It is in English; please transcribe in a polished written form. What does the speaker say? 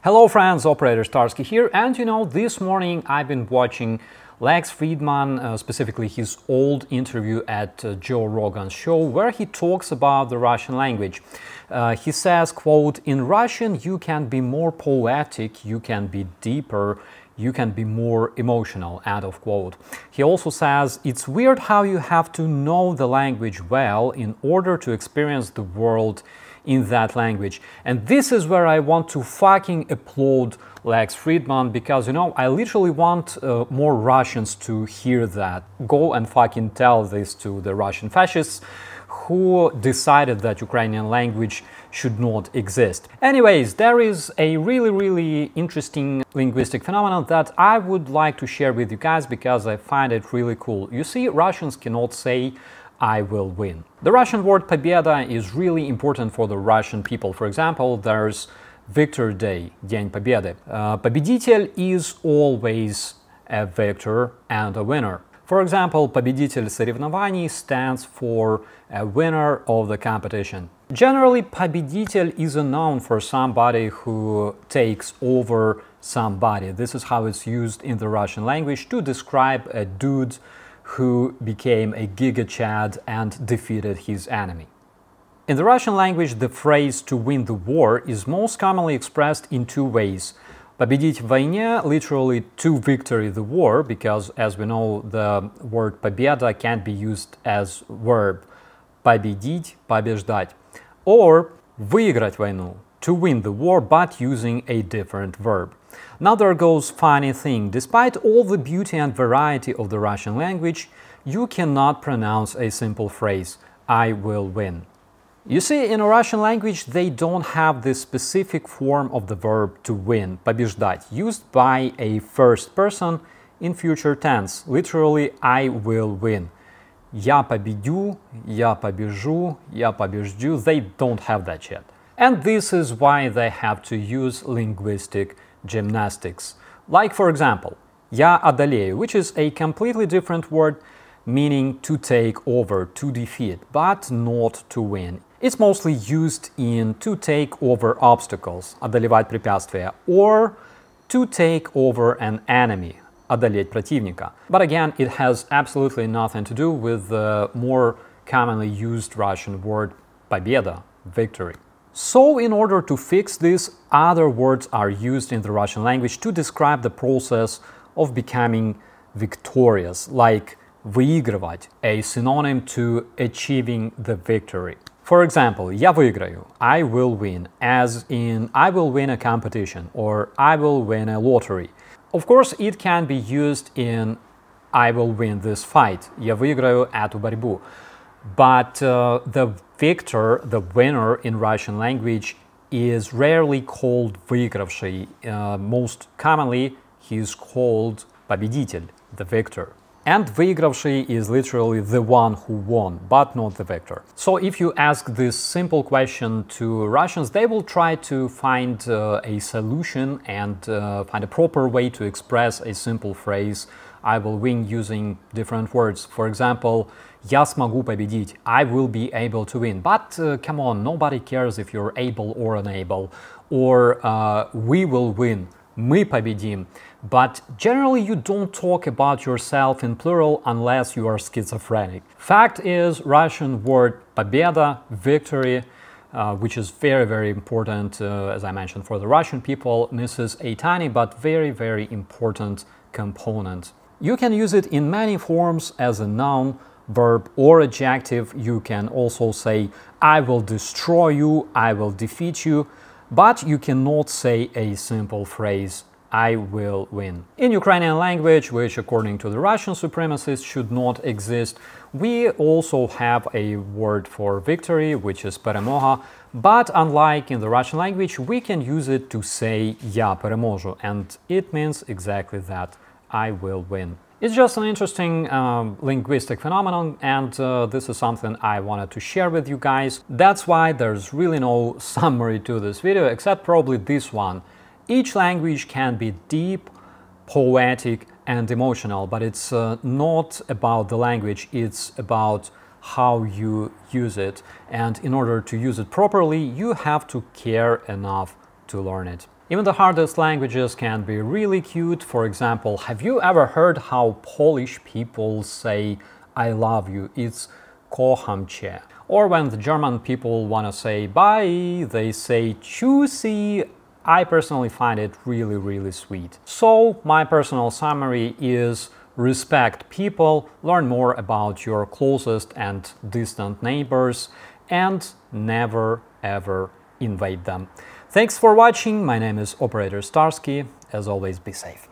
Hello friends, operator Starsky here, and this morning I've been watching Lex Fridman, specifically his old interview at Joe Rogan's show, where he talks about the Russian language. He says, quote, "In Russian you can be more poetic, you can be deeper, you can be more emotional," end of quote. He also says, "It's weird how you have to know the language well in order to experience the world in that language." And this is where I want to fucking applaud Lex Fridman, because I literally want more Russians to hear that. Go and fucking tell this to the Russian fascists who decided that Ukrainian language should not exist. Anyways, there is a really interesting linguistic phenomenon that I would like to share with you guys because I find it really cool. You see, Russians cannot say "I will win." The Russian word "победа" is really important for the Russian people. For example, there's Victor Day, День Победы. Победитель is always a victor and a winner. For example, победитель соревнований stands for a winner of the competition. Generally, победитель is a noun for somebody who takes over somebody. This is how it's used in the Russian language to describe a dude who became a Giga Chad and defeated his enemy. In the Russian language, the phrase "to win the war" is most commonly expressed in two ways. Победить в войне, literally to victory the war, because as we know, the word победа can't be used as verb. Победить, побеждать. Or выиграть войну, to win the war, but using a different verb. Now there goes funny thing. Despite all the beauty and variety of the Russian language, you cannot pronounce a simple phrase, "I will win." You see, in a Russian language, they don't have this specific form of the verb to win, побеждать, used by a first person in future tense, literally "I will win." Я победю, я побежу, я побеждю, they don't have that yet. And this is why they have to use linguistic gymnastics. Like, for example, я одолею, which is a completely different word meaning to take over, to defeat, but not to win. It's mostly used in to take over obstacles, одолевать препятствия, or to take over an enemy, одолеть противника. But again, it has absolutely nothing to do with the more commonly used Russian word победа, victory. So in order to fix this, other words are used in the Russian language to describe the process of becoming victorious, like выигрывать, a synonym to achieving the victory. For example, я выиграю, I will win, as in I will win a competition or I will win a lottery. Of course, it can be used in I will win this fight, я выиграю эту борьбу. But the victor, the winner in Russian language, is rarely called выигравший. Most commonly, he is called победитель, the victor. And выигравший is literally the one who won, but not the victor. So if you ask this simple question to Russians, they will try to find a solution and find a proper way to express a simple phrase, "I will win," using different words. For example, я смогу победить, I will be able to win. But come on, nobody cares if you're able or unable. Or we will win, мы победим. But generally you don't talk about yourself in plural unless you are schizophrenic. Fact is, Russian word победа, victory, which is very important, as I mentioned, for the Russian people, misses a tiny but very important component. You can use it in many forms as a noun, verb, or adjective. You can also say "I will destroy you," "I will defeat you," but you cannot say a simple phrase "I will win." In Ukrainian language, which according to the Russian supremacists should not exist, we also have a word for victory, which is перемога, but unlike in the Russian language, we can use it to say "я переможу," and it means exactly that, I will win. It's just an interesting linguistic phenomenon, and this is something I wanted to share with you guys. That's why there's really no summary to this video, except probably this one. Each language can be deep, poetic, and emotional, but it's not about the language, it's about how you use it. And in order to use it properly, you have to care enough to learn it. Even the hardest languages can be really cute. For example, have you ever heard how Polish people say I love you? It's kocham cię. Or when the German people want to say bye, they say tschüssi. I personally find it really sweet. So my personal summary is: respect people, learn more about your closest and distant neighbors, and never ever invade them. Thanks for watching. My name is Operator Starsky. As always, be safe.